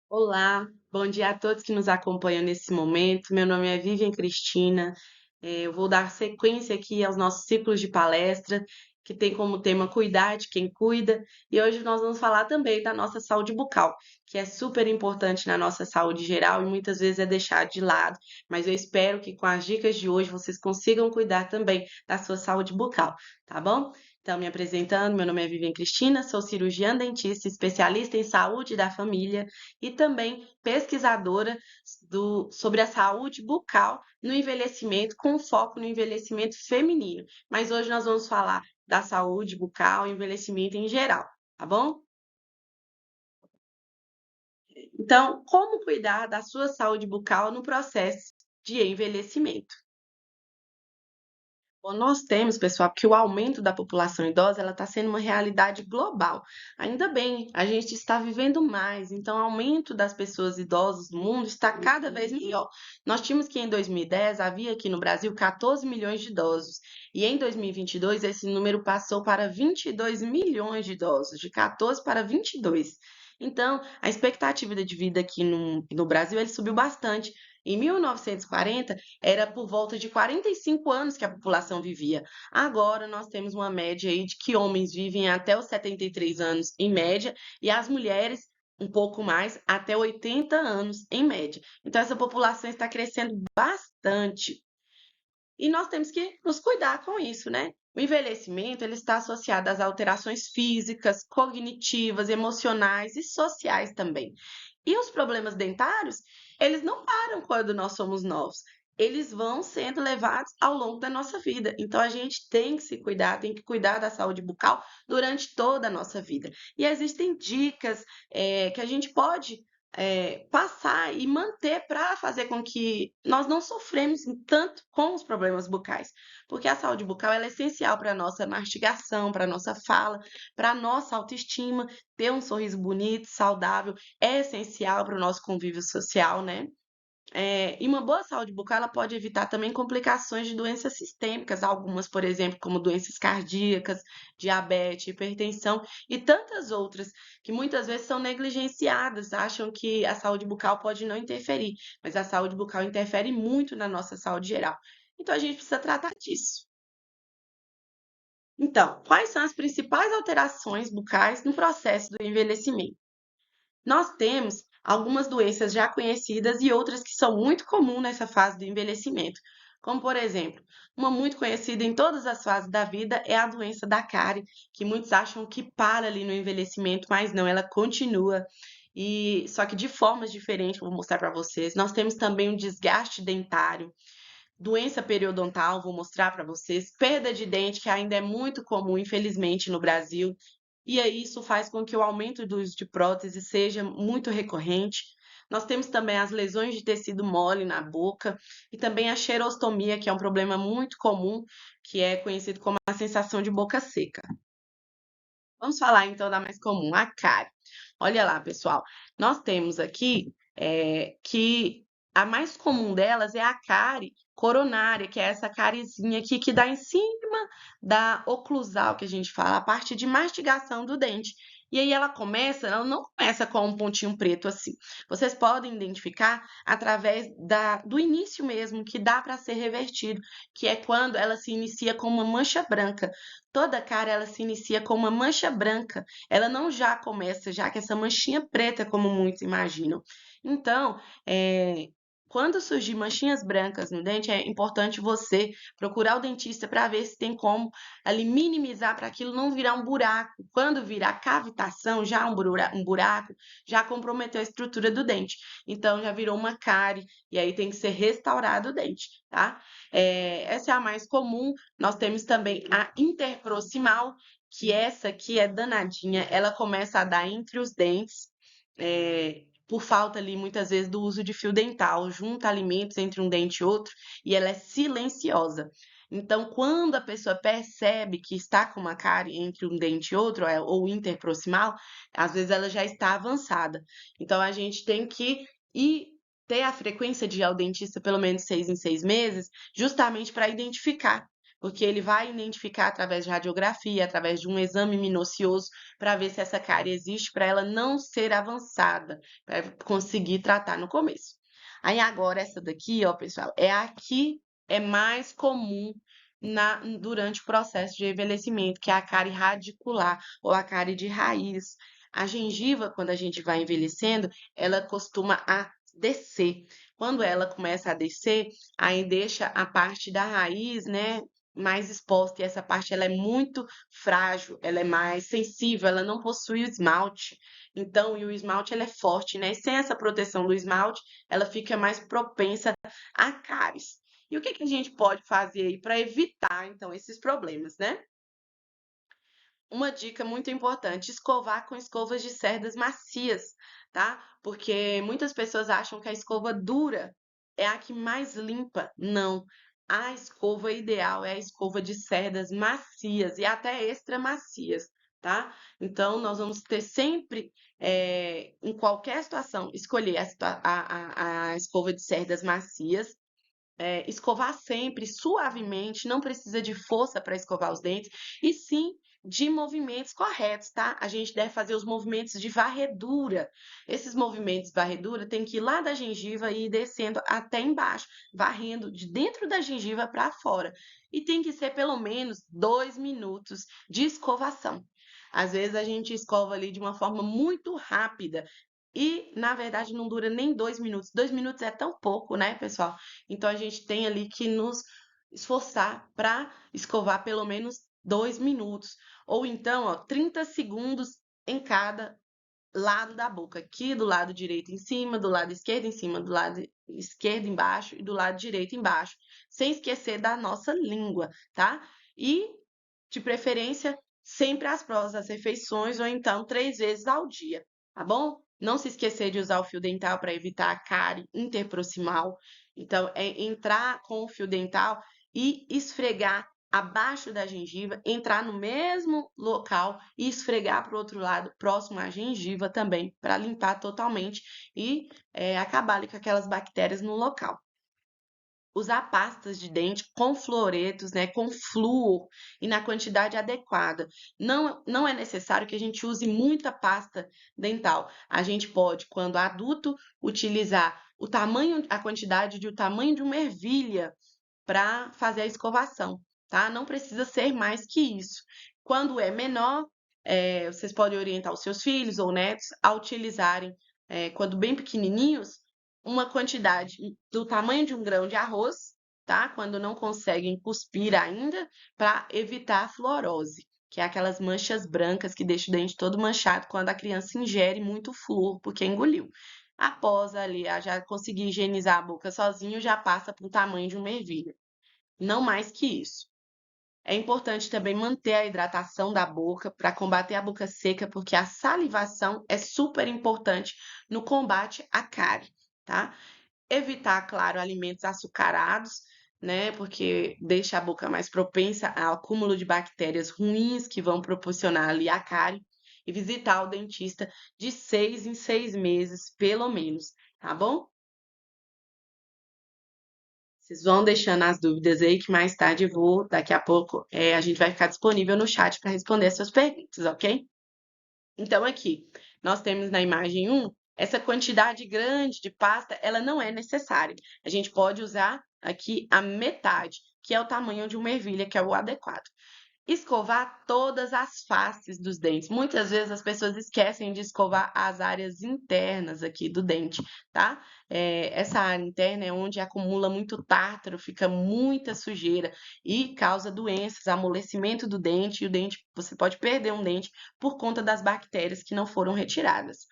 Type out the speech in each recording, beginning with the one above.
Olá, bom dia a todos que nos acompanham nesse momento. Meu nome é Vivian Cristina. Eu vou dar sequência aqui aos nossos ciclos de palestra, que tem como tema Cuidar de quem cuida. E hoje nós vamos falar também da nossa saúde bucal, que é super importante na nossa saúde geral e muitas vezes é deixado de lado. Mas eu espero que com as dicas de hoje vocês consigam cuidar também da sua saúde bucal, tá bom? Então, me apresentando, meu nome é Vivian Cristina, sou cirurgiã dentista, especialista em saúde da família e também pesquisadora sobre a saúde bucal no envelhecimento, com foco no envelhecimento feminino. Mas hoje nós vamos falar da saúde bucal e envelhecimento em geral, tá bom? Então, como cuidar da sua saúde bucal no processo de envelhecimento? Bom, nós temos, pessoal, que o aumento da população idosa ela está sendo uma realidade global. Ainda bem, a gente está vivendo mais, então o aumento das pessoas idosas no mundo está cada vez maior. Nós tínhamos que em 2010 havia aqui no Brasil 14 milhões de idosos, e em 2022 esse número passou para 22 milhões de idosos, de 14 para 22. Então, a expectativa de vida aqui no Brasil ele subiu bastante. Em 1940, era por volta de 45 anos que a população vivia. Agora nós temos uma média aí de que homens vivem até os 73 anos em média e as mulheres um pouco mais, até 80 anos em média. Então essa população está crescendo bastante. E nós temos que nos cuidar com isso, né? O envelhecimento ele está associado às alterações físicas, cognitivas, emocionais e sociais também. E os problemas dentários, eles não param quando nós somos novos. Eles vão sendo levados ao longo da nossa vida. Então a gente tem que se cuidar, tem que cuidar da saúde bucal durante toda a nossa vida. E existem dicas que a gente pode passar e manter para fazer com que nós não sofremos tanto com os problemas bucais, porque a saúde bucal ela é essencial para a nossa mastigação, para a nossa fala, para a nossa autoestima, ter um sorriso bonito, saudável, é essencial para o nosso convívio social, né? E uma boa saúde bucal ela pode evitar também complicações de doenças sistêmicas, algumas, por exemplo, como doenças cardíacas, diabetes, hipertensão e tantas outras que muitas vezes são negligenciadas, acham que a saúde bucal pode não interferir, mas a saúde bucal interfere muito na nossa saúde geral. Então a gente precisa tratar disso. Então, quais são as principais alterações bucais no processo do envelhecimento? Nós temos algumas doenças já conhecidas e outras que são muito comuns nessa fase do envelhecimento, como por exemplo, uma muito conhecida em todas as fases da vida é a doença da cárie, que muitos acham que para ali no envelhecimento, mas não, ela continua. E só que de formas diferentes, vou mostrar para vocês. Nós temos também o desgaste dentário, doença periodontal, vou mostrar para vocês, perda de dente, que ainda é muito comum, infelizmente, no Brasil, e aí isso faz com que o aumento do uso de prótese seja muito recorrente. Nós temos também as lesões de tecido mole na boca e também a xerostomia, que é um problema muito comum, que é conhecido como a sensação de boca seca. Vamos falar então da mais comum, a cárie. Olha lá, pessoal, nós temos aqui que a mais comum delas é a cárie coronária, que é essa cariezinha aqui que dá em cima da oclusal, que a gente fala, a parte de mastigação do dente. E aí ela não começa com um pontinho preto assim. Vocês podem identificar através do início mesmo, que dá para ser revertido, que é quando ela se inicia com uma mancha branca. Toda cara ela se inicia com uma mancha branca. Ela não já começa já com essa manchinha preta, como muitos imaginam. Então, quando surgir manchinhas brancas no dente, é importante você procurar o dentista para ver se tem como ali minimizar para aquilo não virar um buraco. Quando virar cavitação, já um buraco, já comprometeu a estrutura do dente. Então, já virou uma cárie e aí tem que ser restaurado o dente, tá? Essa é a mais comum. Nós temos também a interproximal, que essa aqui é danadinha, ela começa a dar entre os dentes, por falta ali muitas vezes do uso de fio dental, junta alimentos entre um dente e outro, e ela é silenciosa. Então, quando a pessoa percebe que está com uma cárie entre um dente e outro, ou interproximal, às vezes ela já está avançada. Então, a gente tem que ir ter a frequência de ir ao dentista pelo menos 6 em 6 meses, justamente para identificar. porque ele vai identificar através de radiografia, através de um exame minucioso, para ver se essa cárie existe, para ela não ser avançada, para conseguir tratar no começo. Aí agora essa daqui, ó, pessoal, é a que é mais comum durante o processo de envelhecimento, que é a cárie radicular ou a cárie de raiz. A gengiva, quando a gente vai envelhecendo, ela costuma a descer. Quando ela começa a descer, aí deixa a parte da raiz, né, mais exposta, e essa parte ela é muito frágil, ela é mais sensível, ela não possui o esmalte. Então, e o esmalte ela é forte, né? E sem essa proteção do esmalte, ela fica mais propensa a cáries. E o que que a gente pode fazer aí para evitar, então, esses problemas, né? Uma dica muito importante: escovar com escovas de cerdas macias, tá? Porque muitas pessoas acham que a escova dura é a que mais limpa. Não. A escova ideal é a escova de cerdas macias e até extra macias, tá? Então, nós vamos ter sempre, em qualquer situação, escolher a escova de cerdas macias, escovar sempre suavemente, não precisa de força para escovar os dentes, e sim de movimentos corretos, tá? A gente deve fazer os movimentos de varredura. Esses movimentos de varredura tem que ir lá da gengiva e ir descendo até embaixo, varrendo de dentro da gengiva para fora. E tem que ser pelo menos 2 minutos de escovação. Às vezes a gente escova ali de uma forma muito rápida e, na verdade, não dura nem 2 minutos. 2 minutos é tão pouco, né, pessoal? Então, a gente tem ali que nos esforçar para escovar pelo menos 2 minutos. Ou então, ó, 30 segundos em cada lado da boca. Aqui do lado direito em cima, do lado esquerdo em cima, do lado esquerdo embaixo e do lado direito embaixo. Sem esquecer da nossa língua, tá? E, de preferência, sempre após as refeições ou então 3 vezes ao dia, tá bom? Não se esquecer de usar o fio dental para evitar a cárie interproximal. Então, é entrar com o fio dental e esfregar abaixo da gengiva, entrar no mesmo local e esfregar para o outro lado, próximo à gengiva também, para limpar totalmente e acabar ali com aquelas bactérias no local. Usar pastas de dente com fluoretos, né, com flúor e na quantidade adequada. Não é necessário que a gente use muita pasta dental. A gente pode, quando adulto, utilizar a quantidade de o tamanho de uma ervilha para fazer a escovação, tá? Não precisa ser mais que isso. Quando é menor, vocês podem orientar os seus filhos ou netos a utilizarem, quando bem pequenininhos, uma quantidade do tamanho de um grão de arroz, tá? Quando não conseguem cuspir ainda, para evitar a fluorose, que é aquelas manchas brancas que deixam o dente todo manchado quando a criança ingere muito flúor, porque engoliu. Após ali, já conseguir higienizar a boca sozinho, já passa para o tamanho de uma ervilha. Não mais que isso. É importante também manter a hidratação da boca para combater a boca seca, porque a salivação é super importante no combate à cárie, tá? Evitar, claro, alimentos açucarados, né? Porque deixa a boca mais propensa ao acúmulo de bactérias ruins que vão proporcionar ali a cárie. E visitar o dentista de 6 em 6 meses, pelo menos, tá bom? Vocês vão deixando as dúvidas aí, que mais tarde daqui a pouco, a gente vai ficar disponível no chat para responder as suas perguntas, ok? Então, aqui, nós temos na imagem 1, essa quantidade grande de pasta, ela não é necessária. A gente pode usar aqui a metade, que é o tamanho de uma ervilha, que é o adequado. Escovar todas as faces dos dentes. Muitas vezes as pessoas esquecem de escovar as áreas internas aqui do dente, tá? Essa área interna é onde acumula muito tártaro, fica muita sujeira e causa doenças, amolecimento do dente, e o dente, você pode perder um dente por conta das bactérias que não foram retiradas.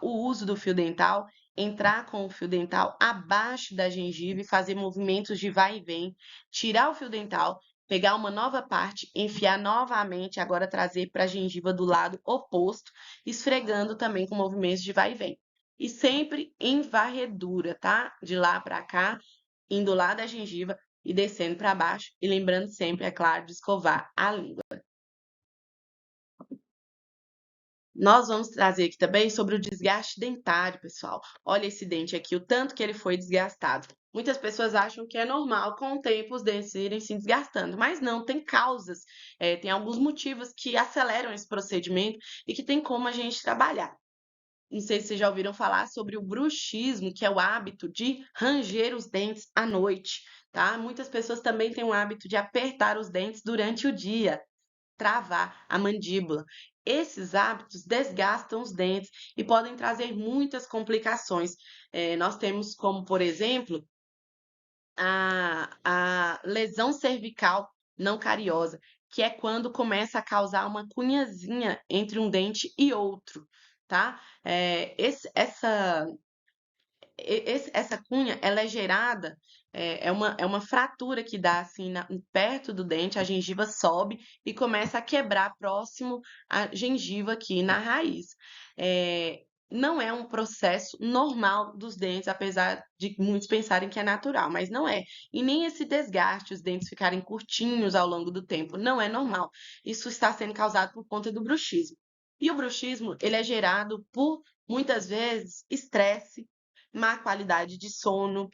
O uso do fio dental, entrar com o fio dental abaixo da gengiva e fazer movimentos de vai e vem, tirar o fio dental, pegar uma nova parte, enfiar novamente, agora trazer para a gengiva do lado oposto, esfregando também com movimentos de vai e vem. E sempre em varredura, tá? De lá para cá, indo lá da gengiva e descendo para baixo. E lembrando sempre, é claro, de escovar a língua. Nós vamos trazer aqui também sobre o desgaste dentário, pessoal. Olha esse dente aqui, o tanto que ele foi desgastado. Muitas pessoas acham que é normal com o tempo os dentes irem se desgastando, mas não, tem causas, tem alguns motivos que aceleram esse procedimento e que tem como a gente trabalhar. Não sei se vocês já ouviram falar sobre o bruxismo, que é o hábito de ranger os dentes à noite, tá? Muitas pessoas também têm o hábito de apertar os dentes durante o dia, travar a mandíbula. Esses hábitos desgastam os dentes e podem trazer muitas complicações. Nós temos como, por exemplo, a lesão cervical não cariosa, que é quando começa a causar uma cunhazinha entre um dente e outro, tá? Essa cunha, ela é gerada, é uma fratura que dá assim perto do dente, a gengiva sobe e começa a quebrar próximo à gengiva aqui na raiz. Não é um processo normal dos dentes, apesar de muitos pensarem que é natural, mas não é. E nem esse desgaste, os dentes ficarem curtinhos ao longo do tempo, não é normal. Isso está sendo causado por conta do bruxismo. E o bruxismo, ele é gerado por, muitas vezes, estresse, má qualidade de sono,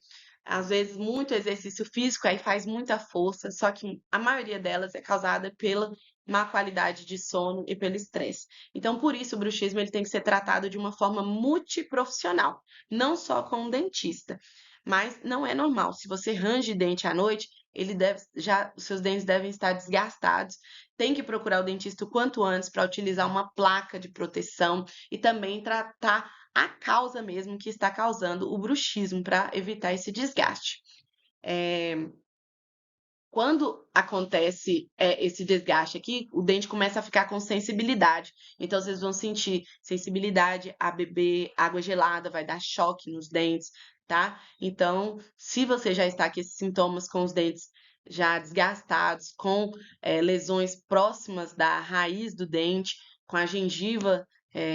às vezes muito exercício físico, aí faz muita força, só que a maioria delas é causada pela má qualidade de sono e pelo estresse. Então, por isso, o bruxismo ele tem que ser tratado de uma forma multiprofissional, não só com um dentista. Mas não é normal. Se você range dente à noite, os seus dentes devem estar desgastados. Tem que procurar o dentista o quanto antes para utilizar uma placa de proteção e também tratar a causa mesmo que está causando o bruxismo para evitar esse desgaste. Quando acontece esse desgaste aqui, o dente começa a ficar com sensibilidade. Então, vocês vão sentir sensibilidade a beber água gelada, vai dar choque nos dentes, tá? Então, se você já está com esses sintomas com os dentes já desgastados, com lesões próximas da raiz do dente, com a gengiva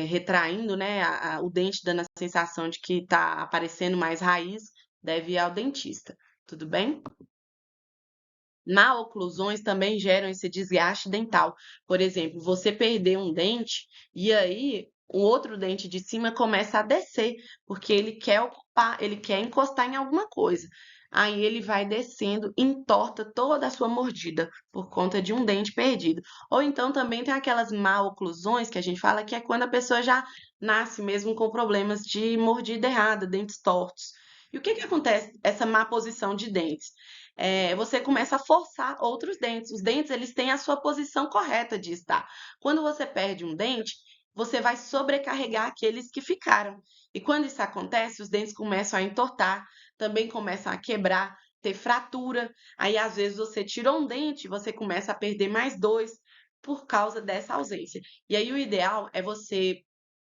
retraindo, né, o dente dando a sensação de que está aparecendo mais raiz, deve ir ao dentista, tudo bem? Maloclusões também geram esse desgaste dental. Por exemplo, você perder um dente e aí o outro dente de cima começa a descer, porque ele quer ocupar, ele quer encostar em alguma coisa. Aí ele vai descendo, entorta toda a sua mordida por conta de um dente perdido. Ou então também tem aquelas maloclusões que a gente fala que é quando a pessoa já nasce mesmo com problemas de mordida errada, dentes tortos. E o que que acontece essa má posição de dentes? Você começa a forçar outros dentes. Os dentes, eles têm a sua posição correta de estar. Quando você perde um dente, você vai sobrecarregar aqueles que ficaram. E quando isso acontece, os dentes começam a entortar, também começam a quebrar, ter fratura. Aí, às vezes, você tirou um dente, você começa a perder mais dois por causa dessa ausência. E aí, o ideal é você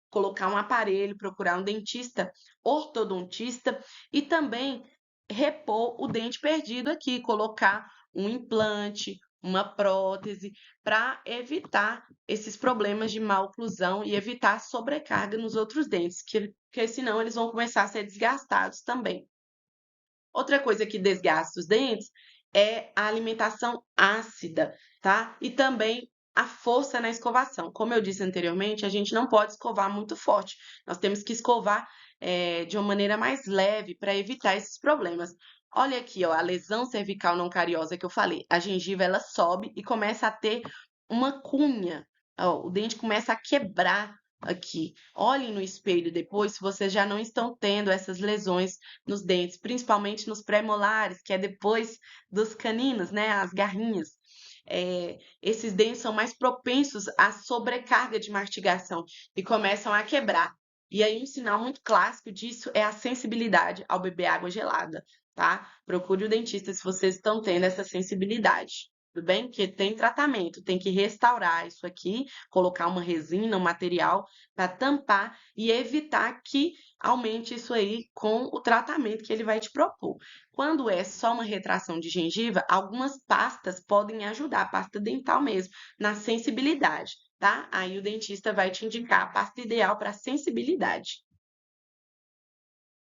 colocar um aparelho, procurar um dentista ortodontista e também repor o dente perdido aqui, colocar um implante, uma prótese, para evitar esses problemas de maloclusão e evitar sobrecarga nos outros dentes, porque senão eles vão começar a ser desgastados também. Outra coisa que desgasta os dentes é a alimentação ácida, tá? E também a força na escovação. Como eu disse anteriormente, a gente não pode escovar muito forte. Nós temos que escovar de uma maneira mais leve para evitar esses problemas. Olha aqui, ó, a lesão cervical não cariosa que eu falei. A gengiva ela sobe e começa a ter uma cunha. Ó, o dente começa a quebrar aqui. Olhem no espelho depois se vocês já não estão tendo essas lesões nos dentes, principalmente nos pré-molares, que é depois dos caninos, né? As garrinhas. Esses dentes são mais propensos à sobrecarga de mastigação e começam a quebrar. E aí, um sinal muito clássico disso é a sensibilidade ao beber água gelada, tá? Procure o dentista se vocês estão tendo essa sensibilidade. Tudo bem? Porque tem tratamento, tem que restaurar isso aqui, colocar uma resina, um material para tampar e evitar que aumente isso aí com o tratamento que ele vai te propor. Quando é só uma retração de gengiva, algumas pastas podem ajudar, pasta dental mesmo, na sensibilidade, tá? Aí o dentista vai te indicar a pasta ideal para sensibilidade.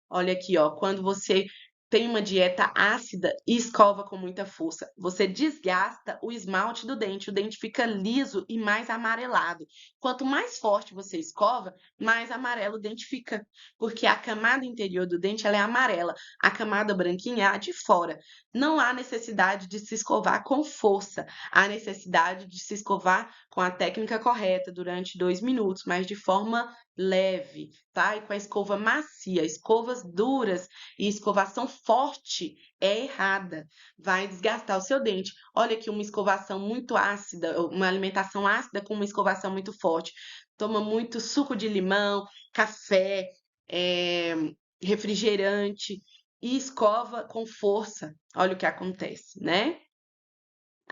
Olha aqui, ó, quando você tem uma dieta ácida e escova com muita força, você desgasta o esmalte do dente, o dente fica liso e mais amarelado. Quanto mais forte você escova, mais amarelo o dente fica, porque a camada interior do dente ela é amarela, a camada branquinha é a de fora. Não há necessidade de se escovar com força, há necessidade de se escovar com a técnica correta durante 2 minutos, mas de forma leve, tá? E com a escova macia, escovas duras e escovação forte é errada, vai desgastar o seu dente. Olha aqui uma escovação muito ácida, uma alimentação ácida com uma escovação muito forte. Toma muito suco de limão, café, eh, refrigerante e escova com força. Olha o que acontece, né?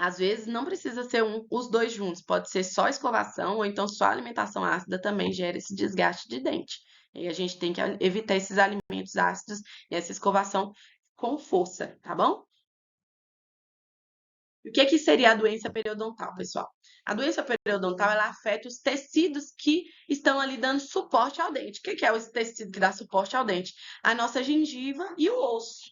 Às vezes não precisa ser os dois juntos, pode ser só escovação ou então só alimentação ácida também gera esse desgaste de dente. E a gente tem que evitar esses alimentos ácidos e essa escovação com força, tá bom? O que seria a doença periodontal, pessoal? A doença periodontal, ela afeta os tecidos que estão ali dando suporte ao dente. O que é esse tecido que dá suporte ao dente? A nossa gengiva e o osso.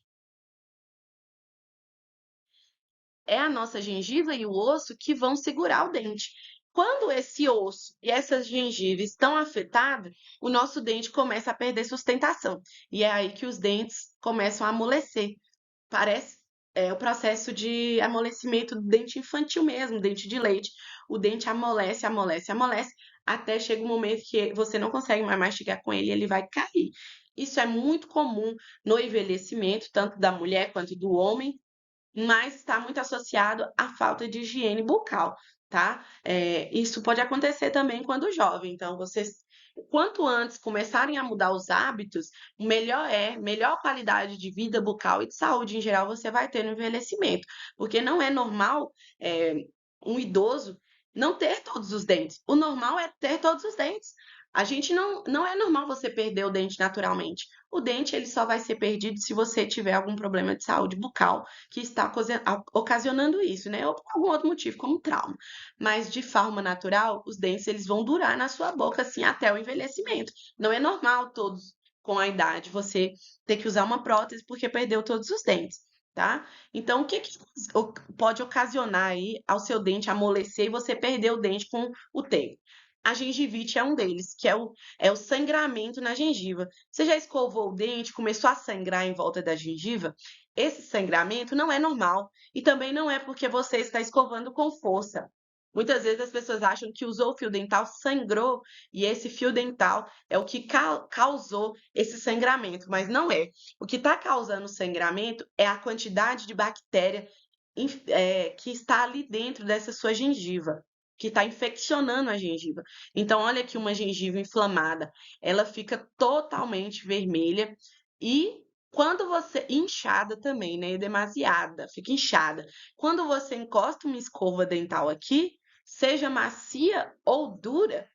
É a nossa gengiva e o osso que vão segurar o dente. Quando esse osso e essa gengiva estão afetados, o nosso dente começa a perder sustentação. E é aí que os dentes começam a amolecer. Parece o processo de amolecimento do dente infantil mesmo, dente de leite. O dente amolece, amolece, amolece, até chega um momento que você não consegue mais mastigar com ele, ele vai cair. Isso é muito comum no envelhecimento, tanto da mulher quanto do homem, mas está muito associado à falta de higiene bucal, tá? Isso pode acontecer também quando jovem, então vocês, quanto antes começarem a mudar os hábitos, melhor qualidade de vida bucal e de saúde em geral você vai ter no envelhecimento, porque não é normal é, um idoso não ter todos os dentes. O normal é ter todos os dentes. A gente não é normal você perder o dente naturalmente. O dente ele só vai ser perdido se você tiver algum problema de saúde bucal que está ocasionando isso, né? Ou por algum outro motivo, como trauma. Mas de forma natural, os dentes eles vão durar na sua boca assim até o envelhecimento. Não é normal todos com a idade você ter que usar uma prótese porque perdeu todos os dentes, tá? Então, o que pode ocasionar aí ao seu dente amolecer e você perder o dente com o tempo? A gengivite é um deles, que é o sangramento na gengiva. Você já escovou o dente, começou a sangrar em volta da gengiva? Esse sangramento não é normal e também não é porque você está escovando com força. Muitas vezes as pessoas acham que usou o fio dental, sangrou, e esse fio dental é o que causou esse sangramento, mas não é. O que está causando sangramento é a quantidade de bactéria que está ali dentro dessa sua gengiva, que está infeccionando a gengiva. Então, olha aqui uma gengiva inflamada, ela fica totalmente vermelha e quando você inchada também, né? Demasiada, fica inchada. Quando você encosta uma escova dental aqui, seja macia ou dura,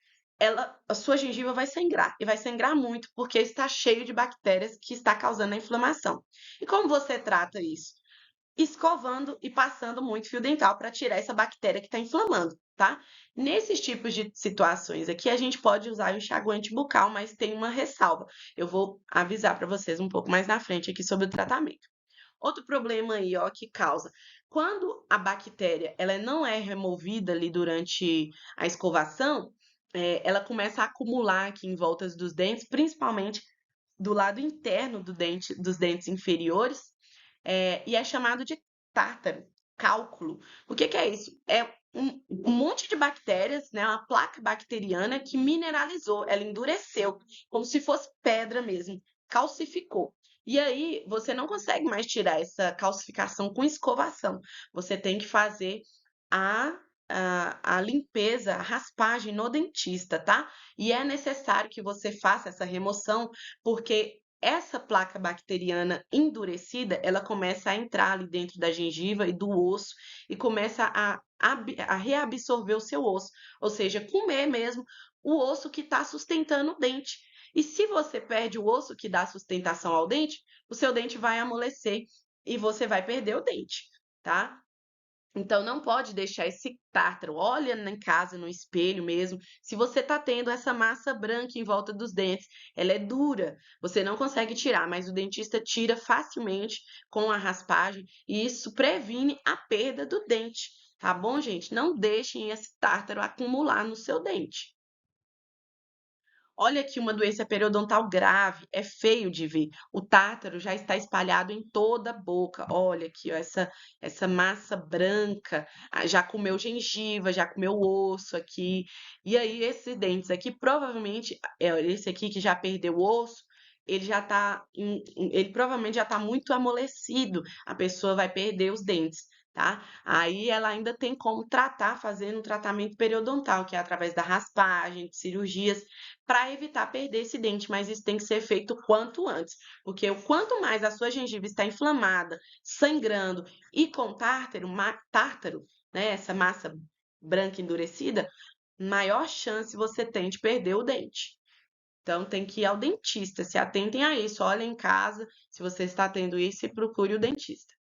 a sua gengiva vai sangrar e vai sangrar muito porque está cheio de bactérias que está causando a inflamação. E como você trata isso? Escovando e passando muito fio dental para tirar essa bactéria que está inflamando, tá? Nesses tipos de situações aqui, a gente pode usar o enxaguante bucal, mas tem uma ressalva. Eu vou avisar para vocês um pouco mais na frente aqui sobre o tratamento. Outro problema aí, ó, que causa. Quando a bactéria ela não é removida ali durante a escovação, ela começa a acumular aqui em voltas dos dentes, principalmente do lado interno dos dentes inferiores, e é chamado de tártaro, cálculo. O que é isso? É um monte de bactérias, né, uma placa bacteriana que mineralizou, ela endureceu, como se fosse pedra mesmo, calcificou. E aí você não consegue mais tirar essa calcificação com escovação. Você tem que fazer a, a limpeza, a raspagem no dentista, tá? E é necessário que você faça essa remoção, porque essa placa bacteriana endurecida, ela começa a entrar ali dentro da gengiva e do osso e começa a reabsorver o seu osso, ou seja, comer mesmo o osso que está sustentando o dente. E se você perde o osso que dá sustentação ao dente, o seu dente vai amolecer e você vai perder o dente, tá? Então, não pode deixar esse tártaro. Olha em casa, no espelho mesmo. Se você está tendo essa massa branca em volta dos dentes, ela é dura, você não consegue tirar, mas o dentista tira facilmente com a raspagem e isso previne a perda do dente. Tá bom, gente? Não deixem esse tártaro acumular no seu dente. Olha aqui uma doença periodontal grave, é feio de ver. O tártaro já está espalhado em toda a boca. Olha aqui, ó, essa massa branca, já comeu gengiva, já comeu osso aqui. E aí, esses dentes aqui, provavelmente, esse aqui que já perdeu o osso, ele já tá, ele provavelmente já está muito amolecido. A pessoa vai perder os dentes. Tá? Aí ela ainda tem como tratar, fazendo um tratamento periodontal, que é através da raspagem, de cirurgias para evitar perder esse dente, mas isso tem que ser feito quanto antes, porque o quanto mais a sua gengiva está inflamada, sangrando e com tártaro, né, essa massa branca endurecida, maior chance você tem de perder o dente. Então tem que ir ao dentista, se atentem a isso, olhem em casa se você está tendo isso e procure o dentista.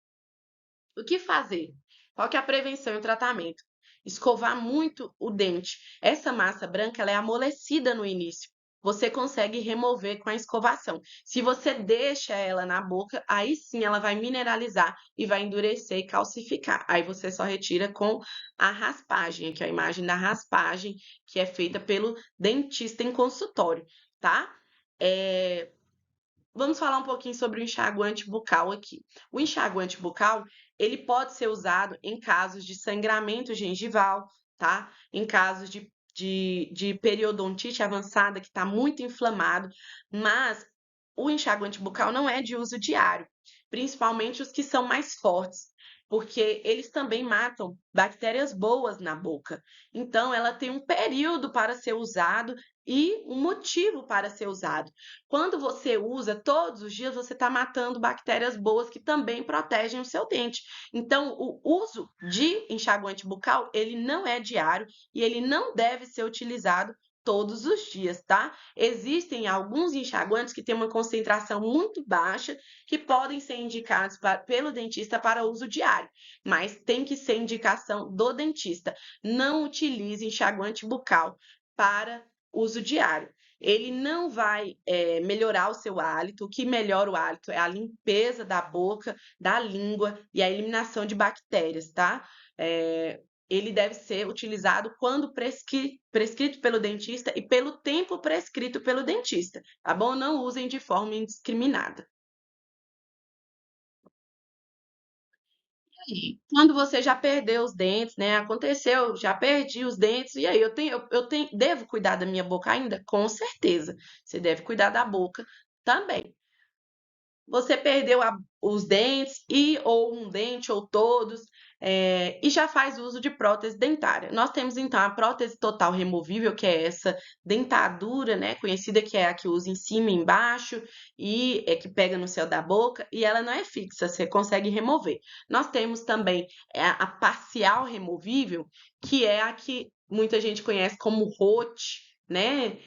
O que fazer? Qual que é a prevenção e o tratamento? Escovar muito o dente. Essa massa branca ela é amolecida no início. Você consegue remover com a escovação. Se você deixa ela na boca, aí sim ela vai mineralizar e vai endurecer e calcificar. Aí você só retira com a raspagem, aqui é a imagem da raspagem que é feita pelo dentista em consultório, tá? É, Vamos falar um pouquinho sobre o enxaguante bucal aqui. O enxaguante bucal, ele pode ser usado em casos de sangramento gengival, tá? Em casos de periodontite avançada, que está muito inflamado, mas o enxaguante bucal não é de uso diário, principalmente os que são mais fortes, porque eles também matam bactérias boas na boca. Então, ela tem um período para ser usado e um motivo para ser usado. Quando você usa todos os dias, você está matando bactérias boas que também protegem o seu dente. Então, o uso de enxaguante bucal, ele não é diário e ele não deve ser utilizado todos os dias, tá? Existem alguns enxaguantes que têm uma concentração muito baixa que podem ser indicados pelo dentista para uso diário, mas tem que ser indicação do dentista. Não utilize enxaguante bucal para uso diário. Ele não vai melhorar o seu hálito. O que melhora o hálito é a limpeza da boca, da língua e a eliminação de bactérias, tá? Ele deve ser utilizado quando prescrito pelo dentista e pelo tempo prescrito pelo dentista, tá bom? Não usem de forma indiscriminada. E quando você já perdeu os dentes, né? Aconteceu, já perdi os dentes, e aí devo cuidar da minha boca ainda? Com certeza. Você deve cuidar da boca também. Você perdeu os dentes e ou um dente ou todos, e já faz uso de prótese dentária. Nós temos então a prótese total removível, que é essa dentadura, né, conhecida que é a que usa em cima e embaixo e é que pega no céu da boca e ela não é fixa, você consegue remover. Nós temos também a parcial removível, que é a que muita gente conhece como rote, né?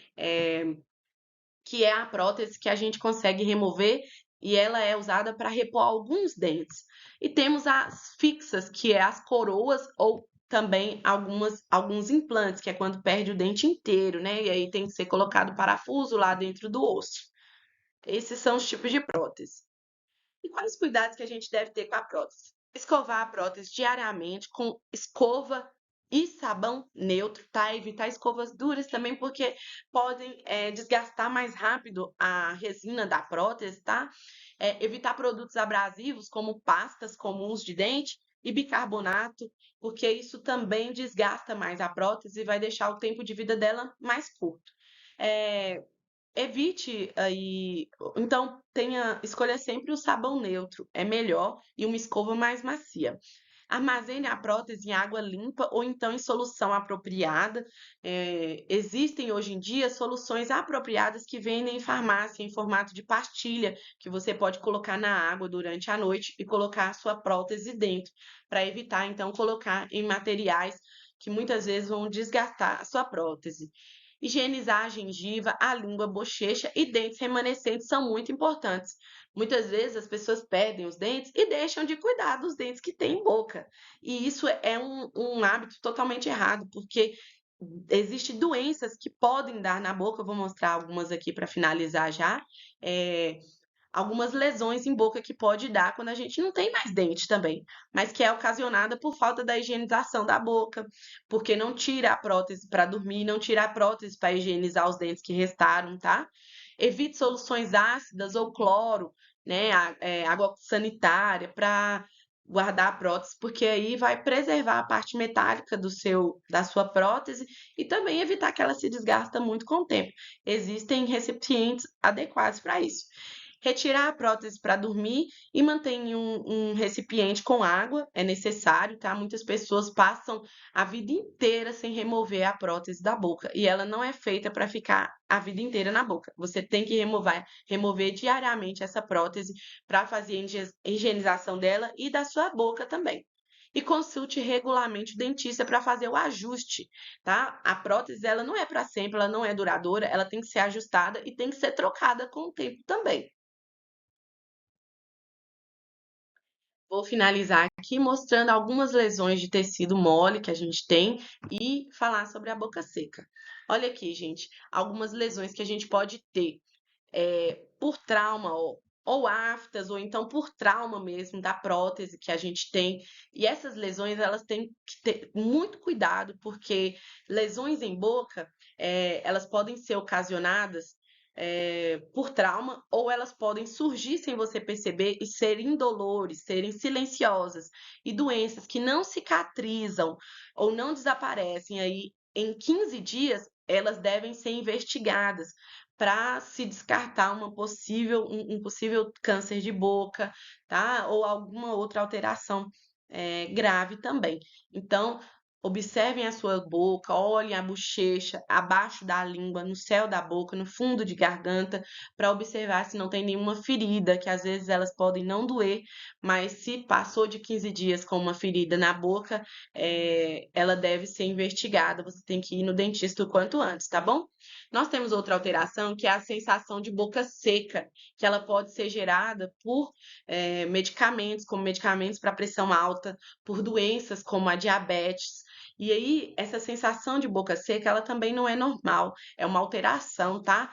Que é a prótese que a gente consegue remover e ela é usada para repor alguns dentes. E temos as fixas, que é as coroas ou também alguns implantes, que é quando perde o dente inteiro, né? E aí tem que ser colocado parafuso lá dentro do osso. Esses são os tipos de prótese. E quais os cuidados que a gente deve ter com a prótese? Escovar a prótese diariamente com escova e sabão neutro, tá? Evitar escovas duras também, porque podem desgastar mais rápido a resina da prótese, tá? Evitar produtos abrasivos, como pastas comuns de dente e bicarbonato, porque isso também desgasta mais a prótese e vai deixar o tempo de vida dela mais curto. É, Evite aí, então escolha sempre o sabão neutro, é melhor e uma escova mais macia. Armazene a prótese em água limpa ou então em solução apropriada. Existem hoje em dia soluções apropriadas que vendem em farmácia em formato de pastilha, que você pode colocar na água durante a noite e colocar a sua prótese dentro, para evitar então colocar em materiais que muitas vezes vão desgastar a sua prótese. Higienizar a gengiva, a língua, a bochecha e dentes remanescentes são muito importantes. Muitas vezes as pessoas perdem os dentes e deixam de cuidar dos dentes que têm em boca. E isso é um hábito totalmente errado, porque existem doenças que podem dar na boca. Eu vou mostrar algumas aqui para finalizar já. É, algumas lesões em boca que pode dar quando a gente não tem mais dente também, mas que é ocasionada por falta da higienização da boca, porque não tira a prótese para dormir, não tira a prótese para higienizar os dentes que restaram, tá? Evite soluções ácidas ou cloro, né? Água sanitária para guardar a prótese, porque aí vai preservar a parte metálica da sua prótese e também evitar que ela se desgasta muito com o tempo. Existem recipientes adequados para isso. Retirar a prótese para dormir e manter em um recipiente com água, é necessário, tá? Muitas pessoas passam a vida inteira sem remover a prótese da boca e ela não é feita para ficar a vida inteira na boca. Você tem que remover diariamente essa prótese para fazer a higienização dela e da sua boca também. E consulte regularmente o dentista para fazer o ajuste, tá? A prótese ela não é para sempre, ela não é duradoura, ela tem que ser ajustada e tem que ser trocada com o tempo também. Vou finalizar aqui mostrando algumas lesões de tecido mole que a gente tem e falar sobre a boca seca. Olha aqui, gente, algumas lesões que a gente pode ter por trauma ou aftas, ou então por trauma mesmo da prótese que a gente tem. E essas lesões, elas têm que ter muito cuidado, porque lesões em boca, elas podem ser ocasionadas por trauma, ou elas podem surgir sem você perceber e serem indolores, serem silenciosas. E doenças que não cicatrizam ou não desaparecem aí em 15 dias, elas devem ser investigadas para se descartar um possível câncer de boca, tá? Ou alguma outra alteração grave também. Então, observem a sua boca, olhem a bochecha, abaixo da língua, no céu da boca, no fundo de garganta, para observar se não tem nenhuma ferida, que às vezes elas podem não doer, mas se passou de 15 dias com uma ferida na boca, ela deve ser investigada. Você tem que ir no dentista o quanto antes, tá bom? Nós temos outra alteração, que é a sensação de boca seca, que ela pode ser gerada por medicamentos, como medicamentos para pressão alta, por doenças como a diabetes. E aí, essa sensação de boca seca, ela também não é normal, é uma alteração, tá?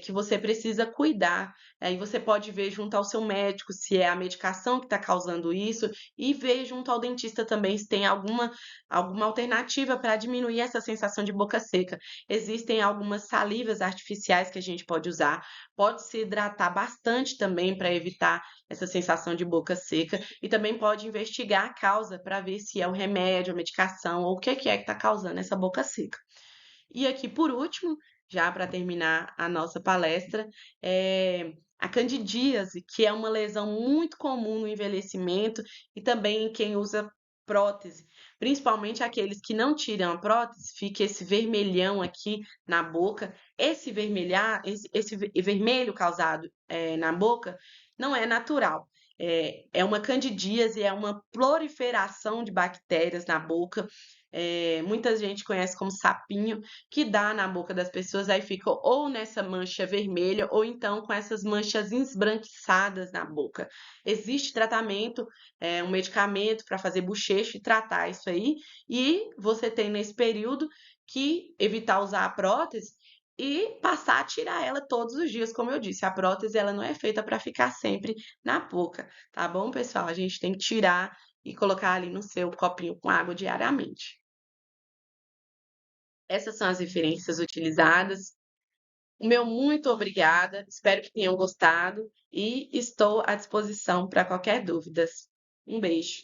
Que você precisa cuidar. Aí você pode ver junto ao seu médico se é a medicação que está causando isso e ver junto ao dentista também se tem alguma alternativa para diminuir essa sensação de boca seca. Existem algumas salivas artificiais que a gente pode usar, pode se hidratar bastante também para evitar essa sensação de boca seca e também pode investigar a causa para ver se é o remédio, a medicação ou o que é que está causando essa boca seca. E aqui, por último, já para terminar a nossa palestra, a candidíase, que é uma lesão muito comum no envelhecimento e também em quem usa prótese, principalmente aqueles que não tiram a prótese, fica esse vermelhão aqui na boca. Esse vermelho causado na boca não é natural. É uma candidíase, é uma proliferação de bactérias na boca. Muita gente conhece como sapinho, que dá na boca das pessoas, aí fica ou nessa mancha vermelha, ou então com essas manchas esbranquiçadas na boca. Existe tratamento, um medicamento para fazer bochecha e tratar isso aí, e você tem nesse período que evitar usar a prótese e passar a tirar ela todos os dias, como eu disse. A prótese ela não é feita para ficar sempre na boca, tá bom, pessoal? A gente tem que tirar e colocar ali no seu copinho com água diariamente. Essas são as referências utilizadas. O meu muito obrigada, espero que tenham gostado e estou à disposição para qualquer dúvidas. Um beijo.